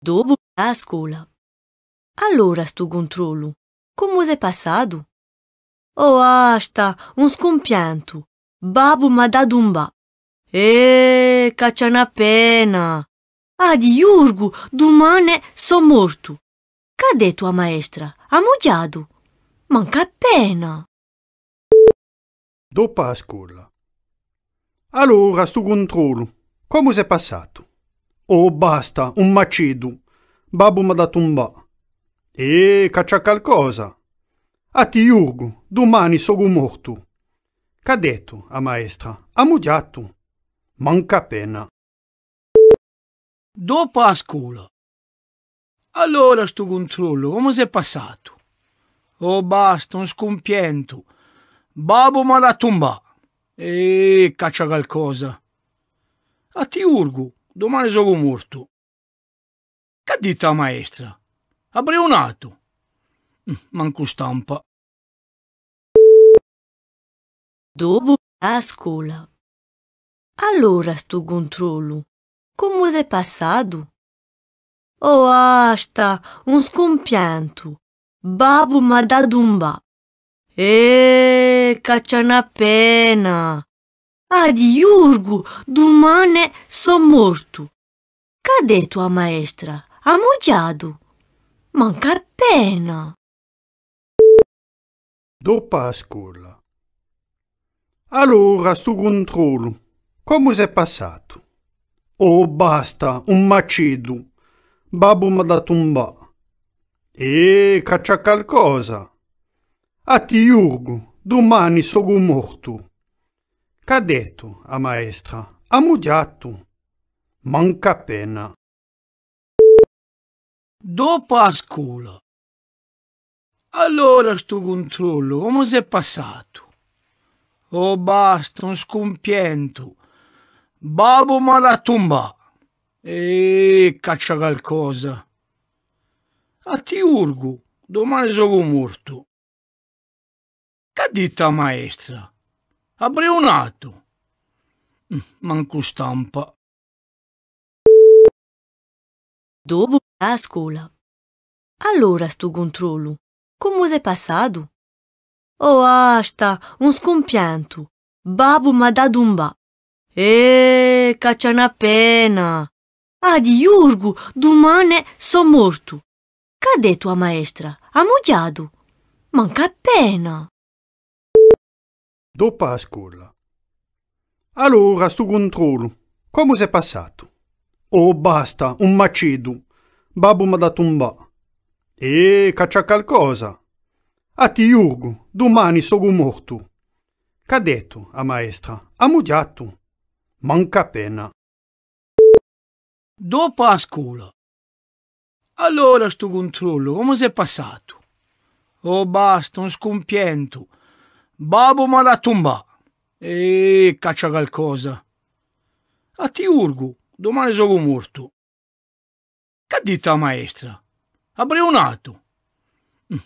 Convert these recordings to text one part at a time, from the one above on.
Dopo a scuola. Allora sto controllo. Come sei passato? Oh, asta, un scompianto. Babbo m'ha dato un ba. Che c'è una pena. Ah, di Iurgu, domani sono morto. Che ha detto la maestra? Ha mugliato. Manca pena. Dopo a scuola. Allora sto controllo. Come sei passato? Oh, basta, un macedo. Babbo m'ha dato un ba. C'è qualcosa? A ti Iurgu, domani sono morto. Che ha detto la maestra? Ha mugliato. Manca pena. Dopo a scuola. Allora sto controllo, come sei passato? Oh, basta, un scompianto. Babbo m'ha dato un ba. Caccia qualcosa. A ti Urgu, domani sono morto. Che ha detto la maestra? Ha breunato. Manco stampa. Dopo a scuola. Allora sto controllo. Come sei passato? Oh, asta, un scompianto. Babbo m'ha dato un ba. Che c'è una pena. Ah, di Iurgu, domani sono morto. Che ha detto la maestra? Ha mugliato. Manca pena. Dopo a scuola. Allora sto controllo. Come sei passato? Oh, basta, un macedo. Babbo m'ha dato un ba. C'è qualcosa? A ti Iurgu, domani sono morto. Che ha detto la maestra? Ha mugliato. Manca pena. Dopo a scuola. Allora sto controllo, come sei passato? Oh, basta, un scompianto. Babbo m'ha dato un ba. Caccia qualcosa. A ti Urgu, domani sono morto. Che ha detto la maestra? Ha breunato. Manco stampa. Dopo a scuola. Allora sto controllo. Come sei passato? Oh, asta, un scompianto. Babbo m'ha dato un ba. Che c'è una pena. Ah, di Iurgu, domani sono morto. Che ha detto la maestra? Ha mugliato. Manca pena. Dopo a scuola. Allora sto controllo. Come sei passato? Oh, basta, un macedo. Babbo m'ha dato un ba. C'è qualcosa? A ti Iurgu, domani sono morto. Che ha detto la maestra? Ha mugliato. Manca pena. Dopo a scuola. Allora sto controllo, come sei passato? Oh, basta, un scompianto. Babbo m'ha dato un ba. Caccia qualcosa. A ti Urgu, domani sono morto. Che ha detto la maestra? Ha breunato.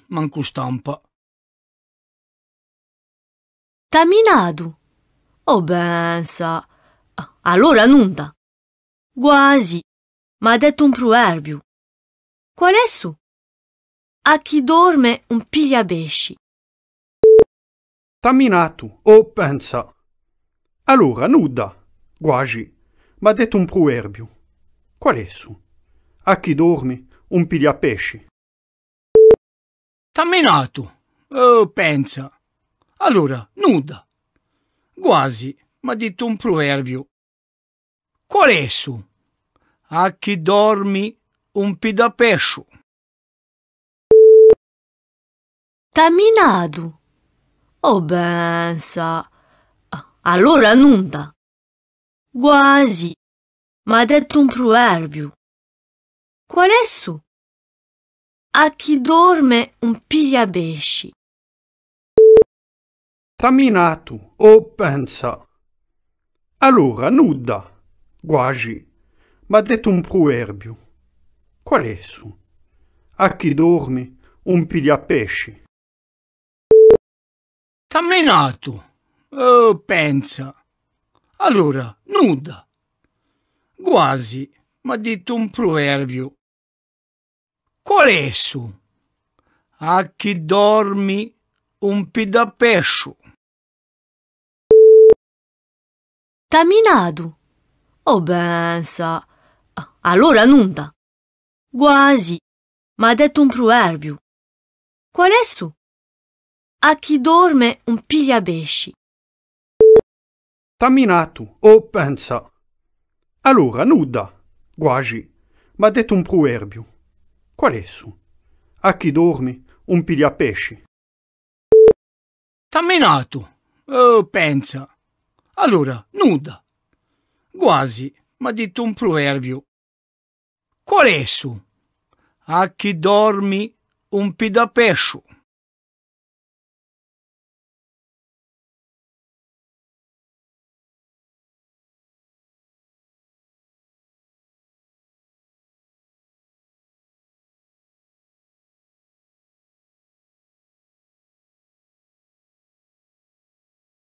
Manco stampa. T'ha minato? Oh, pensa. Allora non da. Quasi. M'ha detto un proverbio. Qual è su? A chi dorme un piglia pesci. T'ha minato, oh, pensa. Allora, nuda. Quasi. M'ha detto un proverbio. Qual è su? A chi dormi, un piglia pesci. T'ha menato. Oh, pensa. Allora, nuda. Quasi, m'ha detto un proverbio. Qual è su? A chi dormi un pidapescio. T'ha minato? Oh, pensa. Allora non da. Quasi. M'ha detto un proverbio. Qual è su? A chi dorme un piglia pesci. T'ha minato, oh, pensa. Allora, nuda. Quasi. M'ha detto un proverbio. Qual è su? A chi dormi, un piglia pesci. T'ha menato. Oh, pensa. Allora, nuda. Quasi, m'ha detto un proverbio. Qual è esso? A chi dormi un pi da pescio. Camminado. Oh, pensa. Allora nunda. Quasi. Ma ha detto un proverbio. Qual è su? A chi dorme un piglia pesci. Tamminato, oh pensa. Allora, nuda, quasi, ma ha detto un proverbio. Qual è su? A chi dormi un piglia pesci. Tamminato. Oh, pensa. Allora, nuda. Quasi, m'ha detto un proverbio. Qual è esso? A chi dormi un pi da pescio.